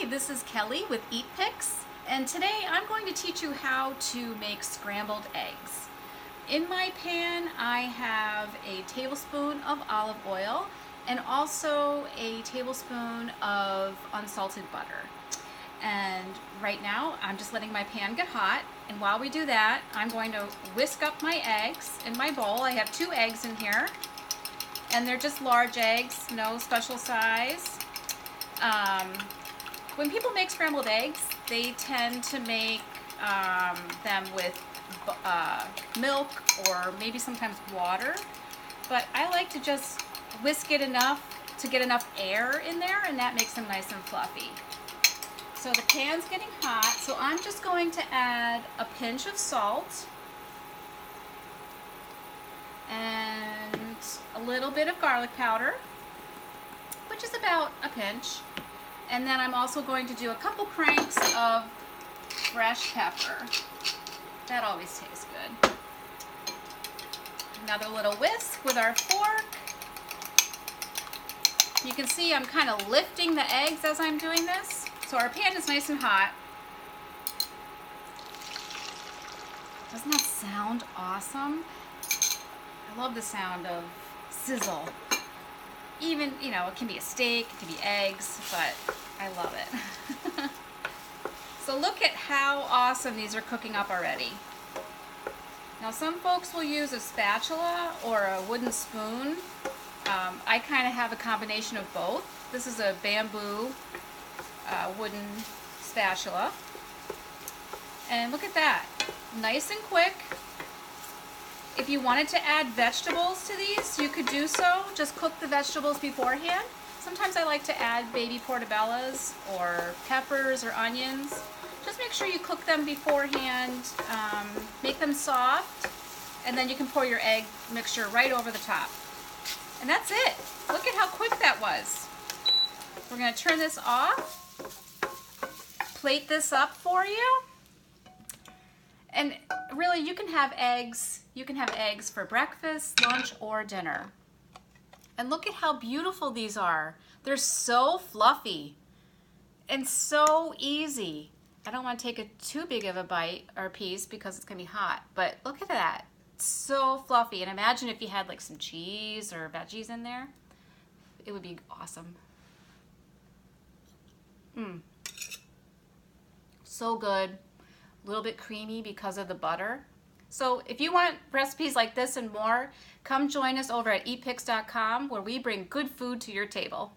Hi, this is Kelly with Eat Picks, and today I'm going to teach you how to make scrambled eggs. In my pan I have a tablespoon of olive oil and also a tablespoon of unsalted butter. And right now I'm just letting my pan get hot, and while we do that I'm going to whisk up my eggs in my bowl. I have 2 eggs in here, and they're just large eggs, no special size. When people make scrambled eggs, they tend to make them with milk or maybe sometimes water, but I like to just whisk it enough to get enough air in there, and that makes them nice and fluffy. So the pan's getting hot, so I'm just going to add a pinch of salt and a little bit of garlic powder, which is about a pinch. And then I'm also going to do a couple cranks of fresh pepper. That always tastes good. Another little whisk with our fork. You can see I'm kind of lifting the eggs as I'm doing this. So our pan is nice and hot. Doesn't that sound awesome? I love the sound of sizzle. Even, you know, it can be a steak, it can be eggs, but I love it. So look at how awesome these are cooking up already. Now some folks will use a spatula or a wooden spoon. I kind of have a combination of both. This is a bamboo wooden spatula. And look at that, nice and quick. If you wanted to add vegetables to these, you could do so. Just cook the vegetables beforehand. Sometimes I like to add baby portobellos or peppers or onions. Just make sure you cook them beforehand, make them soft, and then you can pour your egg mixture right over the top. And that's it. Look at how quick that was. We're going to turn this off, plate this up for you. And really, you can have eggs. You can have eggs for breakfast, lunch, or dinner. And look at how beautiful these are. They're so fluffy and so easy. I don't want to take too big of a bite or piece because it's going to be hot. But look at that. It's so fluffy. And imagine if you had like some cheese or veggies in there. It would be awesome. So good. A little bit creamy because of the butter. So if you want recipes like this and more, come join us over at eatpicks.com, where we bring good food to your table.